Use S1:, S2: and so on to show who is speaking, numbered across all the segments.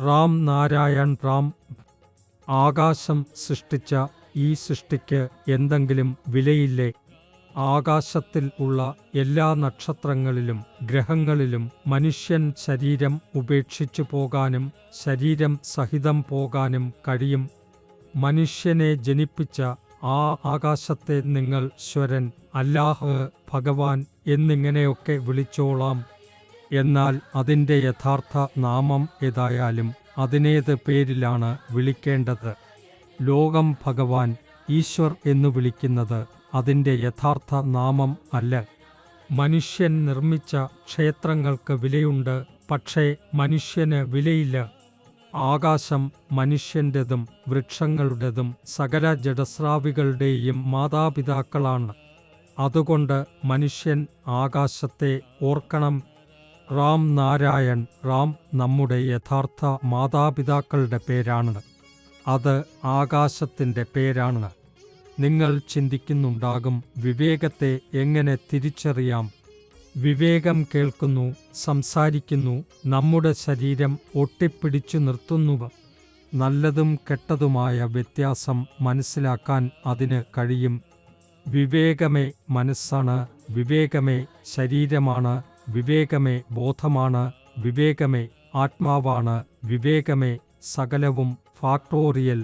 S1: റാം നാരായൺ റാം. ആകാശം സൃഷ്ടിച്ച ഈ സൃഷ്ടിക്ക് എന്തെങ്കിലും വിലയില്ലേ? ആകാശത്തിൽ ഉള്ള എല്ലാ നക്ഷത്രങ്ങളിലും ഗ്രഹങ്ങളിലും മനുഷ്യൻ ശരീരം ഉപേക്ഷിച്ചു പോകാനും ശരീരം സഹിതം പോകാനും കഴിയും. മനുഷ്യനെ ജനിപ്പിച്ച ആ ആകാശത്തെ നിങ്ങൾ ഈശ്വരൻ, അല്ലാഹ്, ഭഗവാൻ എന്നിങ്ങനെയൊക്കെ വിളിച്ചോളാം. എന്നാൽ അതിൻ്റെ യഥാർത്ഥ നാമം ഏതായാലും അതിനേത് പേരിലാണ് വിളിക്കേണ്ടത്? ലോകം ഭഗവാൻ, ഈശ്വർ എന്നു വിളിക്കുന്നത് അതിൻ്റെ യഥാർത്ഥ നാമം അല്ല. മനുഷ്യൻ നിർമ്മിച്ച ക്ഷേത്രങ്ങൾക്ക് വിലയുണ്ട്, പക്ഷേ മനുഷ്യന് വിലയില്ല. ആകാശം മനുഷ്യൻ്റെതും വൃക്ഷങ്ങളുടേതും സകല ജഡസ്രാവികളുടെയും മാതാപിതാക്കളാണ്. അതുകൊണ്ട് മനുഷ്യൻ ആകാശത്തെ ഓർക്കണം. റാം നാരായൺ റാം നമ്മുടെ യഥാർത്ഥ മാതാപിതാക്കളുടെ പേരാണ്. അത് ആകാശത്തിൻ്റെ പേരാണ്. നിങ്ങൾ ചിന്തിക്കുന്നുണ്ടാകും, വിവേകത്തെ എങ്ങനെ തിരിച്ചറിയാം? വിവേകം കേൾക്കുന്നു, സംസാരിക്കുന്നു, നമ്മുടെ ശരീരം ഒട്ടിപ്പിടിച്ചു നിർത്തുന്നു. നല്ലതും കെട്ടതുമായ വ്യത്യാസം മനസ്സിലാക്കാൻ അതിന് കഴിയും. വിവേകമേ മനസ്സാണ്, വിവേകമേ ശരീരമാണ്, വിവേകമേ ബോധമാണ്, വിവേകമേ ആത്മാവാണ്, വിവേകമേ സകലവും. ഫാക്ടോറിയൽ.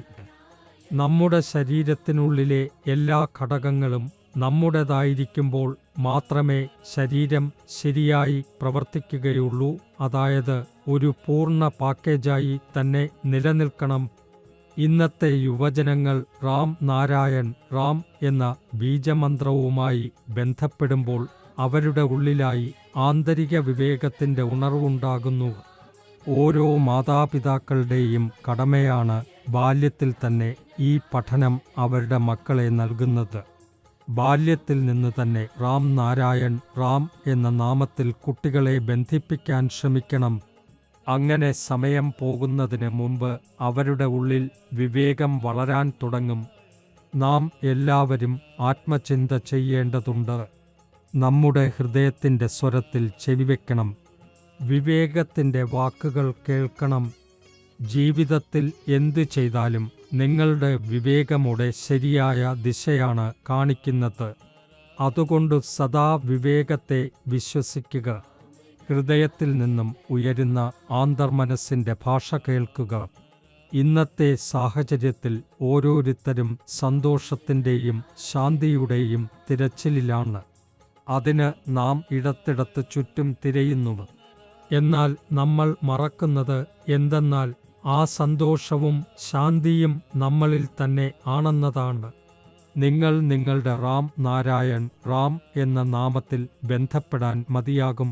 S1: നമ്മുടെ ശരീരത്തിനുള്ളിലെ എല്ലാ ഘടകങ്ങളും നമ്മുടേതായിരിക്കുമ്പോൾ മാത്രമേ ശരീരം ശരിയായി പ്രവർത്തിക്കുകയുള്ളൂ. അതായത് ഒരു പൂർണ്ണ പാക്കേജായി തന്നെ നിലനിൽക്കണം. ഇന്നത്തെ യുവജനങ്ങൾ റാം നാരായൺ റാം എന്ന ബീജമന്ത്രവുമായി ബന്ധപ്പെടുമ്പോൾ അവരുടെ ഉള്ളിലായി ആന്തരിക വിവേകത്തിൻ്റെ ഉണർവുണ്ടാകുന്നു. ഓരോ മാതാപിതാക്കളുടെയും കടമയാണ് ബാല്യത്തിൽ തന്നെ ഈ പഠനം അവരുടെ മക്കളെ നൽകുന്നത്. ബാല്യത്തിൽ നിന്ന് തന്നെ റാം നാരായൺ റാം എന്ന നാമത്തിൽ കുട്ടികളെ ബന്ധിപ്പിക്കാൻ ശ്രമിക്കണം. അങ്ങനെ സമയം പോകുന്നതിന് മുമ്പ് അവരുടെ ഉള്ളിൽ വിവേകം വളരാൻ തുടങ്ങും. നാം എല്ലാവരും ആത്മചിന്ത ചെയ്യേണ്ടതുണ്ട്. നമ്മുടെ ഹൃദയത്തിൻ്റെ സ്വരത്തിൽ ചെവിവെക്കണം. വിവേകത്തിൻ്റെ വാക്കുകൾ കേൾക്കണം. ജീവിതത്തിൽ എന്തു ചെയ്താലും നിങ്ങളുടെ വിവേകമുടെ ശരിയായ ദിശയാണ് കാണിക്കുന്നത്. അതുകൊണ്ട് സദാ വിവേകത്തെ വിശ്വസിക്കുക. ഹൃദയത്തിൽ നിന്നും ഉയരുന്ന ആന്തർമനസ്സിൻ്റെ ഭാഷ കേൾക്കുക. ഇന്നത്തെ സാഹചര്യത്തിൽ ഓരോരുത്തരും സന്തോഷത്തിൻ്റെയും ശാന്തിയുടെയും തിരച്ചിലിലാണ്. അതിന് നാം ഇടത്തിടത്ത് ചുറ്റും തിരയുന്നു. എന്നാൽ നമ്മൾ മറക്കുന്നത് എന്തെന്നാൽ ആ സന്തോഷവും ശാന്തിയും നമ്മളിൽ തന്നെ ആണെന്നതാണ്. നിങ്ങൾ നിങ്ങളുടെ റാം നാരായൺ റാം എന്ന നാമത്തിൽ ബന്ധപ്പെടാൻ മതിയാകും.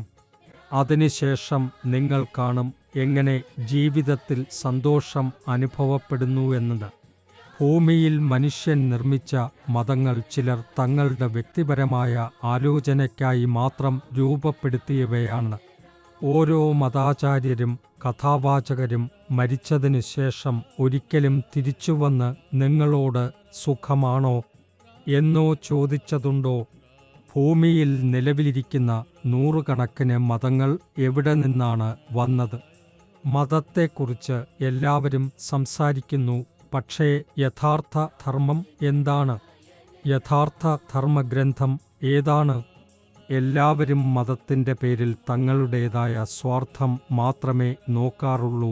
S1: അതിനുശേഷം നിങ്ങൾ കാണും എങ്ങനെ ജീവിതത്തിൽ സന്തോഷം അനുഭവപ്പെടുന്നുവെന്നത്. ഭൂമിയിൽ മനുഷ്യൻ നിർമ്മിച്ച മതങ്ങൾ ചിലർ തങ്ങളുടെ വ്യക്തിപരമായ ആലോചനയ്ക്കായി മാത്രം രൂപപ്പെടുത്തിയവയാണ്. ഓരോ മതാചാര്യരും കഥാവാചകരും മരിച്ചതിനു ശേഷം ഒരിക്കലും തിരിച്ചുവന്ന് നിങ്ങളോട് സുഖമാണോ എന്നോ ചോദിച്ചതുണ്ടോ? ഭൂമിയിൽ നിലവിലിരിക്കുന്ന നൂറുകണക്കിന് മതങ്ങൾ എവിടെ നിന്നാണ് വന്നത്? മതത്തെക്കുറിച്ച് എല്ലാവരും സംസാരിക്കുന്നു, പക്ഷേ യഥാർത്ഥ ധർമ്മം എന്താണ്? യഥാർത്ഥ ധർമ്മഗ്രന്ഥം ഏതാണ്? എല്ലാവരും മതത്തിൻ്റെ പേരിൽ തങ്ങളുടേതായ സ്വാർത്ഥം മാത്രമേ നോക്കാറുള്ളൂ.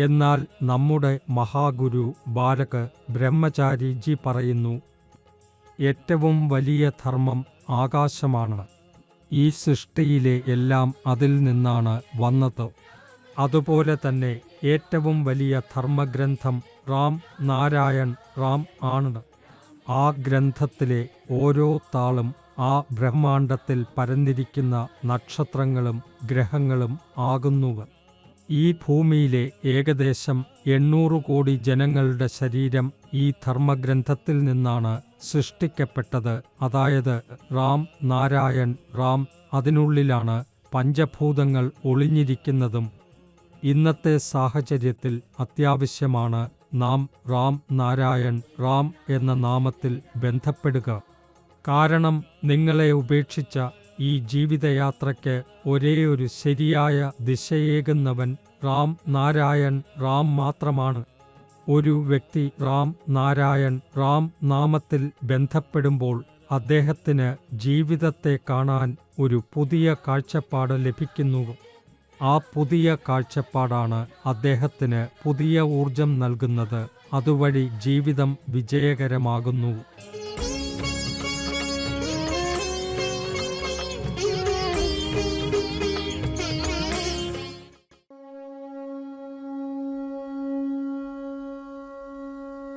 S1: എന്നാൽ നമ്മുടെ മഹാഗുരു ബാലക് ബ്രഹ്മചാരിജി പറയുന്നു, ഏറ്റവും വലിയ ധർമ്മം ആകാശമാണ്. ഈ സൃഷ്ടിയിലെ എല്ലാം അതിൽ നിന്നാണ് വന്നത്. അതുപോലെ തന്നെ ഏറ്റവും വലിയ ധർമ്മഗ്രന്ഥം റാം നാരായൺ റാം ആണ്. ആ ഗ്രന്ഥത്തിലെ ഓരോ താളും ആ ബ്രഹ്മാണ്ഡത്തിൽ പരന്നിരിക്കുന്ന നക്ഷത്രങ്ങളും ഗ്രഹങ്ങളും ആകുന്നു. ഈ ഭൂമിയിലെ ഏകദേശം 800 കോടി ജനങ്ങളുടെ ശരീരം ഈ ധർമ്മഗ്രന്ഥത്തിൽ നിന്നാണ് സൃഷ്ടിക്കപ്പെട്ടത്. അതായത് റാം നാരായൺ റാം, അതിനുള്ളിലാണ് പഞ്ചഭൂതങ്ങൾ ഒളിഞ്ഞിരിക്കുന്നതും. ഇന്നത്തെ സാഹചര്യത്തിൽ അത്യാവശ്യമാണ് നാം റാം നാരായൺ റാം എന്ന നാമത്തിൽ ബന്ധപ്പെടുക. കാരണം നിങ്ങളെ ഉപേക്ഷിച്ച ഈ ജീവിതയാത്രയ്ക്ക് ഒരേയൊരു ശരിയായ ദിശയേകുന്നവൻ റാം നാരായൺ റാം മാത്രമാണ്. ഒരു വ്യക്തി റാം നാരായൺ റാം നാമത്തിൽ ബന്ധപ്പെടുമ്പോൾ അദ്ദേഹത്തിന് ജീവിതത്തെ കാണാൻ ഒരു പുതിയ കാഴ്ചപ്പാട് ലഭിക്കുന്നു. ആ പുതിയ കാഴ്ചപ്പാടാണ് അദ്ദേഹത്തിന് പുതിയ ഊർജം നൽകുന്നത്. അതുവഴി ജീവിതം വിജയകരമാകുന്നു.